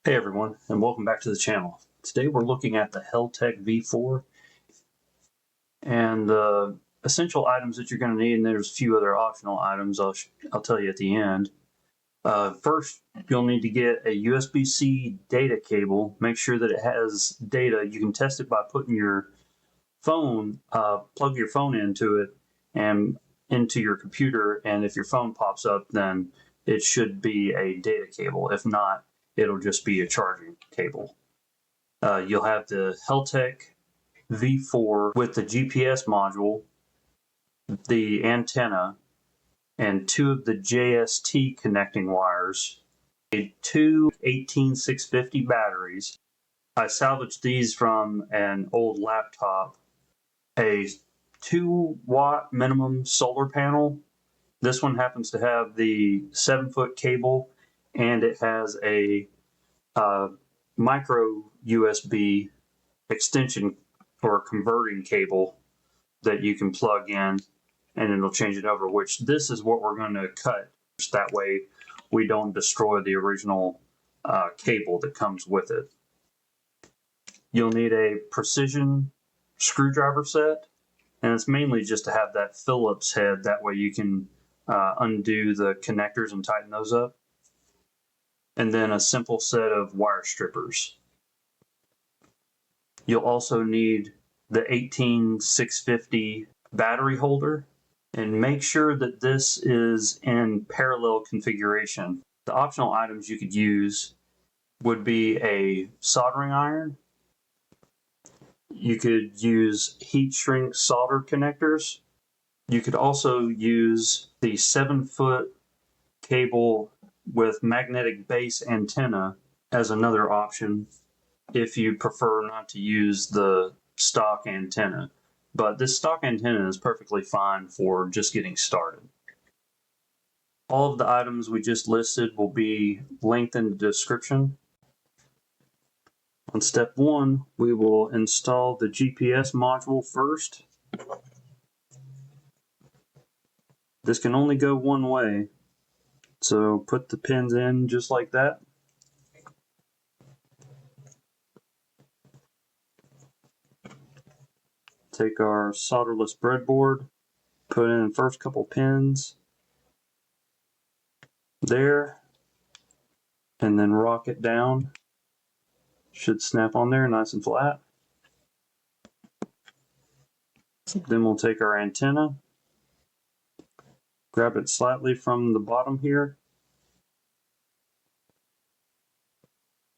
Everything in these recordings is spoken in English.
Hey everyone, and welcome back to the channel. Today we're looking at the Heltec V4 and the essential items that you're going to need, and there's a few other optional items I'll tell you at the end. First, you'll need to get a USB-C data cable. Make sure that it has data. You can test it by putting your phone, plug your phone into it and into your computer, and if your phone pops up, then it should be a data cable. If not, it'll just be a charging cable. You'll have the Heltec V4 with the GPS module, the antenna, and two of the JST connecting wires, two 18650 batteries. I salvaged these from an old laptop, a 2-watt minimum solar panel. This one happens to have the 7-foot cable, and it has a micro USB extension or converting cable that you can plug in, and it'll change it over, which this is what we're going to cut. That way we don't destroy the original cable that comes with it. You'll need a precision screwdriver set, and it's mainly just to have that Phillips head. That way you can undo the connectors and tighten those up. And then a simple set of wire strippers. You'll also need the 18650 battery holder, and make sure that this is in parallel configuration. The optional items you could use would be a soldering iron. You could use heat shrink solder connectors. You could also use the 7-foot cable with magnetic base antenna as another option if you prefer not to use the stock antenna. But this stock antenna is perfectly fine for just getting started. All of the items we just listed will be linked in the description. On step 1, we will install the GPS module first. This can only go one way, so put the pins in just like that. Take our solderless breadboard, put in the first couple pins there, and then rock it down. Should snap on there nice and flat. Then we'll take our antenna, grab it slightly from the bottom here,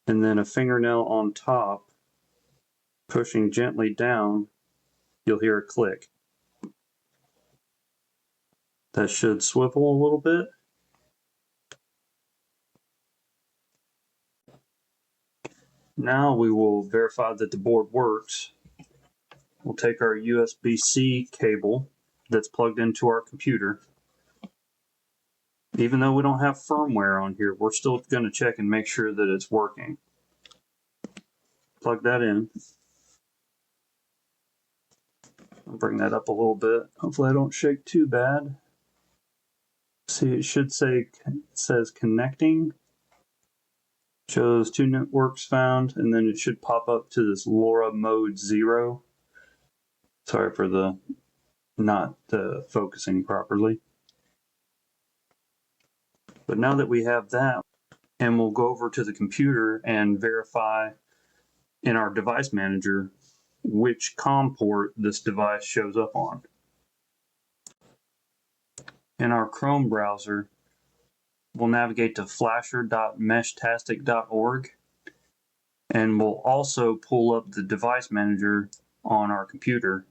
and then a fingernail on top, pushing gently down, you'll hear a click. That should swivel a little bit. Now we will verify that the board works. We'll take our USB-C cable that's plugged into our computer. Even though we don't have firmware on here, we're still going to check and make sure that it's working. Plug that in. I'll bring that up a little bit. Hopefully I don't shake too bad. See, it should say, it says connecting. Shows 2 networks found, and then it should pop up to this LoRa mode 0. Sorry for the not focusing properly. But now that we have that, and we'll go over to the computer and verify in our device manager which COM port this device shows up on. In our Chrome browser, we'll navigate to flasher.meshtastic.org, and we'll also pull up the device manager on our computer.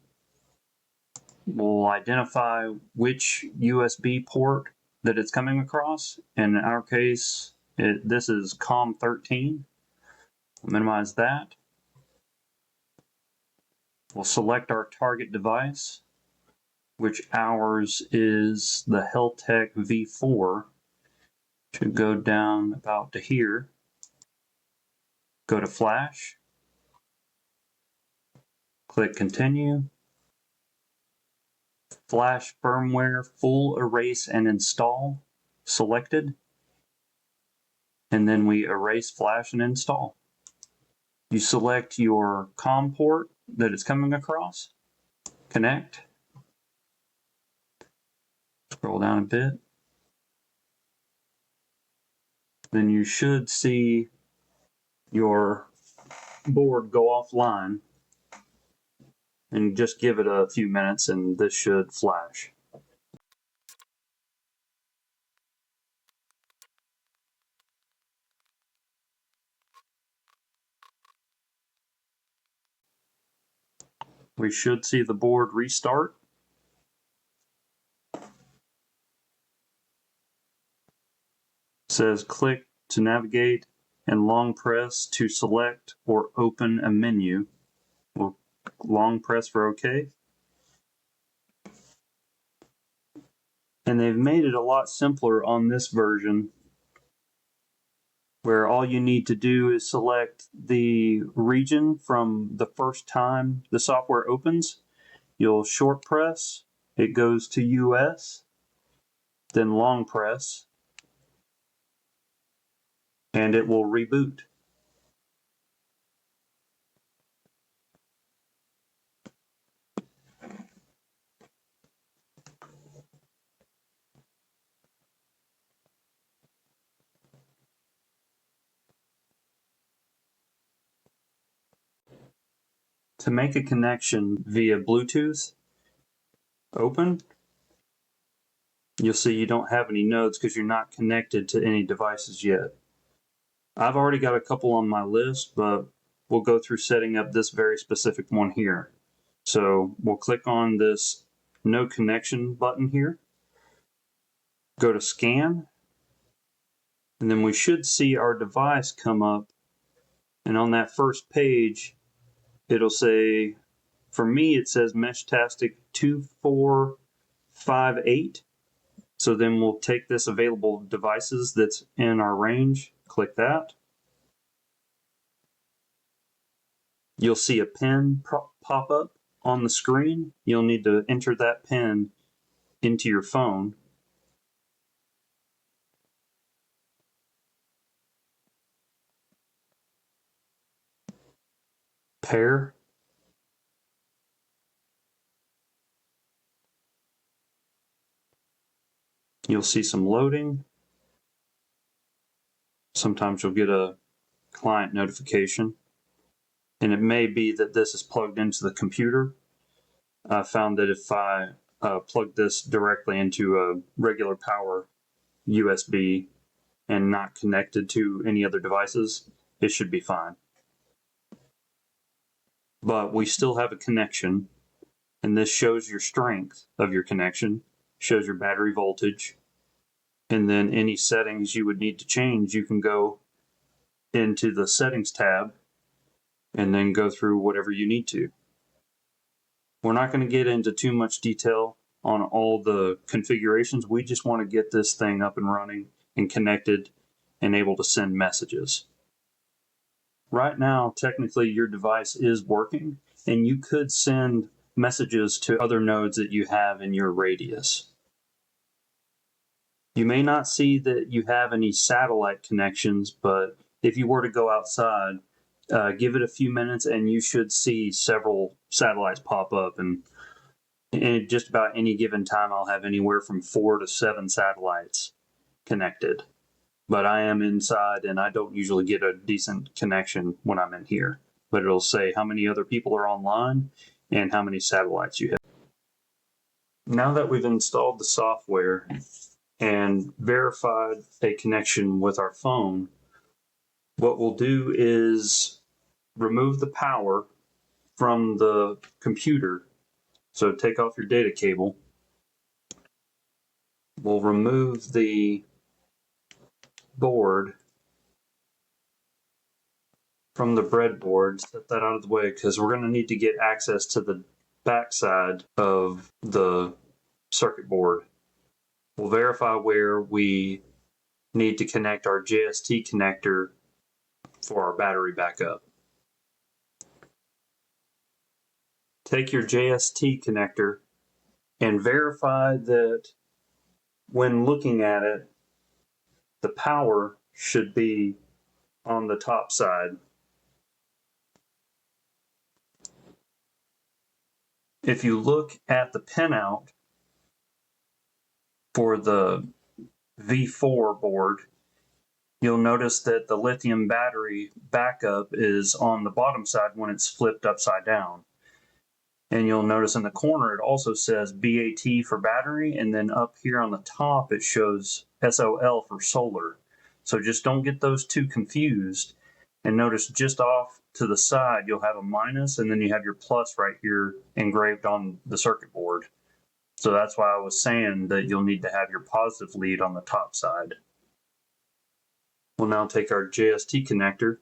We'll identify which USB port that it's coming across. In our case, this is COM13. We'll minimize that. We'll select our target device, which ours is the Heltec V4. Should go down about to here. Go to Flash. Click Continue. Flash firmware full erase and install selected. and then we erase flash and install. You select your COM port that it's coming across, connect, scroll down a bit, then you should see your board go offline, and just give it a few minutes and this should flash. We should see the board restart. It says click to navigate and long press to select or open a menu. We'll long press for OK. And they've made it a lot simpler on this version, where all you need to do is select the region from the first time the software opens. You'll short press, it goes to US, then long press, and it will reboot. To make a connection via Bluetooth, open. You'll see you don't have any nodes because you're not connected to any devices yet. I've already got a couple on my list, but we'll go through setting up this very specific one here. So we'll click on this no connection button here, go to scan, and then we should see our device come up. And on that first page, it'll say, for me, it says Meshtastic 2458. So then we'll take this available devices that's in our range, click that. You'll see a pin pop up on the screen. You'll need to enter that pin into your phone. Pair. You'll see some loading. Sometimes you'll get a client notification, and it may be that this is plugged into the computer. I found that if I plug this directly into a regular power USB and not connected to any other devices, it should be fine. But we still have a connection, and this shows your strength of your connection, shows your battery voltage, and then any settings you would need to change, you can go into the settings tab and then go through whatever you need to. We're not going to get into too much detail on all the configurations. We just want to get this thing up and running and connected and able to send messages. Right now, technically, your device is working, and you could send messages to other nodes that you have in your radius. You may not see that you have any satellite connections, but if you were to go outside, give it a few minutes and you should see several satellites pop up. And at just about any given time, I'll have anywhere from 4 to 7 satellites connected. But I am inside and I don't usually get a decent connection when I'm in here. But it'll say how many other people are online and how many satellites you have. Now that we've installed the software and verified a connection with our phone, what we'll do is remove the power from the computer. So take off your data cable. We'll remove the board from the breadboard, set that out of the way because we're going to need to get access to the backside of the circuit board. We'll verify where we need to connect our JST connector for our battery backup. Take your JST connector and verify that when looking at it, the power should be on the top side. If you look at the pinout for the V4 board, you'll notice that the lithium battery backup is on the bottom side when it's flipped upside down. And you'll notice in the corner it also says BAT for battery, and then up here on the top it shows SOL for solar. So just don't get those two confused. And notice just off to the side you'll have a minus, and then you have your plus right here engraved on the circuit board. So that's why I was saying that you'll need to have your positive lead on the top side. We'll now take our JST connector,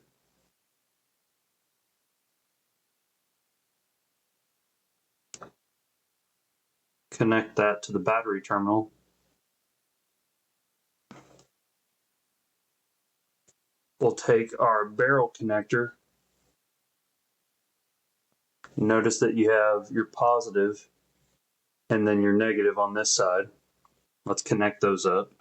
connect that to the battery terminal. We'll take our barrel connector. Notice that you have your positive and then your negative on this side. Let's connect those up.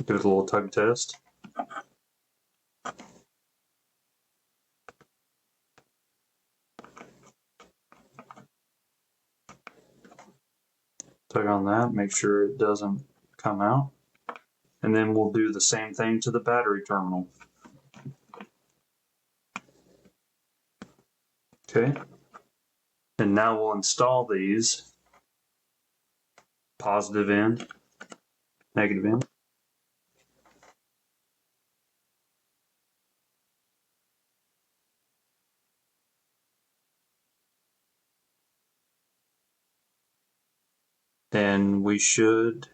Give it a little tug test. Tug on that, make sure it doesn't come out. And then we'll do the same thing to the battery terminal. Okay. And now we'll install these. Positive end, negative end. Then we should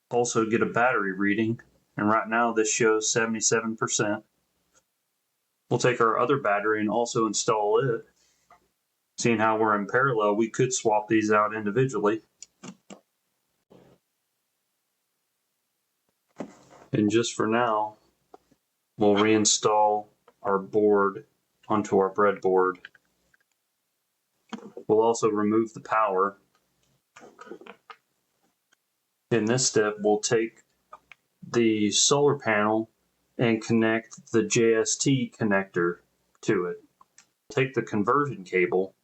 also get a battery reading, and right now this shows 77%. We'll take our other battery and also install it. Seeing how we're in parallel, we could swap these out individually. And just for now, we'll reinstall our board onto our breadboard. We'll also remove the power. In this step, we'll take the solar panel and connect the JST connector to it. Take the conversion cable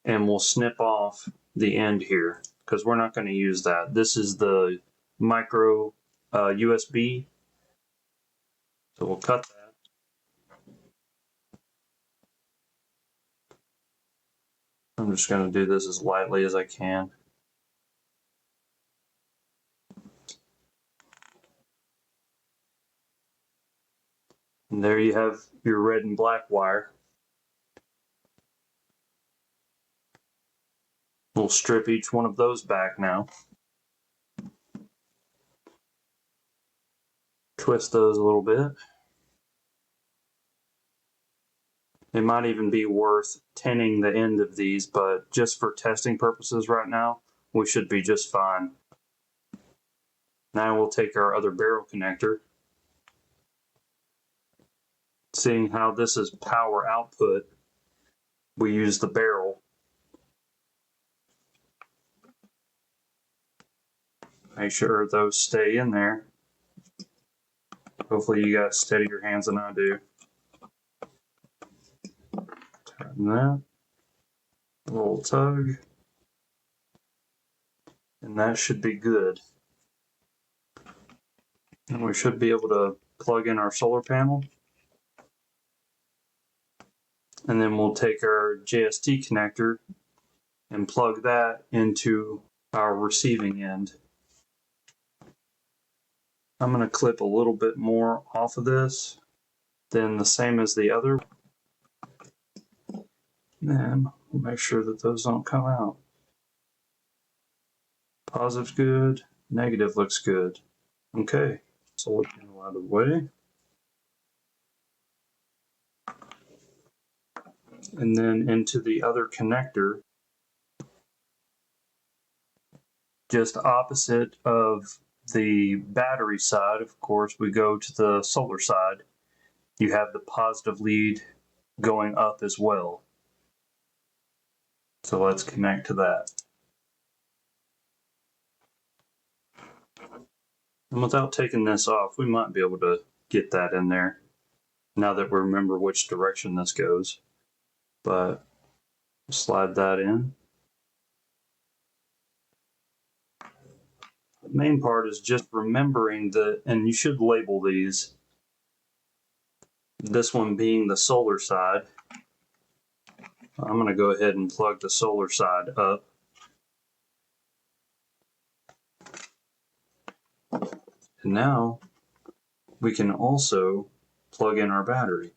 and we'll snip off the end here because we're not going to use that. This is the micro USB. So we'll cut that. I'm just going to do this as lightly as I can. And there you have your red and black wire. We'll strip each one of those back now. Twist those a little bit. It might even be worth tinning the end of these, but just for testing purposes right now, we should be just fine. Now we'll take our other barrel connector. Seeing how this is power output, we use the barrel. Make sure those stay in there. Hopefully you got steadier hands than I do. Tighten that. A little tug. And that should be good. And we should be able to plug in our solar panel. And then we'll take our JST connector and plug that into our receiving end. I'm going to clip a little bit more off of this than the same as the other. Then we'll make sure that those don't come out. Positive's good, negative looks good. Okay, solar panel out of the way. And then into the other connector, just opposite of the battery side, of course, we go to the solar side. You have the positive lead going up as well. So let's connect to that. And without taking this off, we might be able to get that in there now that we remember which direction this goes. But slide that in. The main part is just remembering and you should label these. This one being the solar side. I'm going to go ahead and plug the solar side up. And now we can also plug in our battery.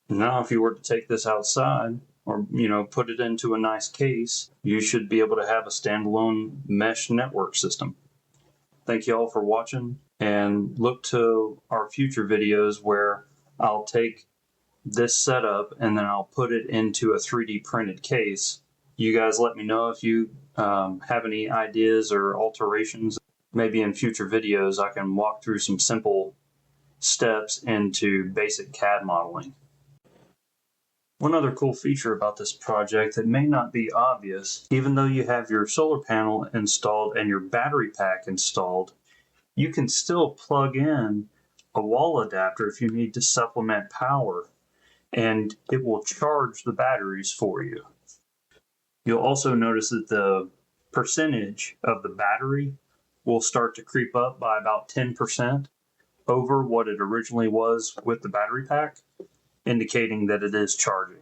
Now if you were to take this outside or put it into a nice case, you should be able to have a standalone mesh network system. Thank you all for watching, and look to our future videos where I'll take this setup and then I'll put it into a 3D printed case. You guys let me know if you have any ideas or alterations. Maybe in future videos I can walk through some simple steps into basic CAD modeling. One other cool feature about this project that may not be obvious, even though you have your solar panel installed and your battery pack installed, you can still plug in a wall adapter if you need to supplement power, and it will charge the batteries for you. You'll also notice that the percentage of the battery will start to creep up by about 10% over what it originally was with the battery pack, indicating that it is charging.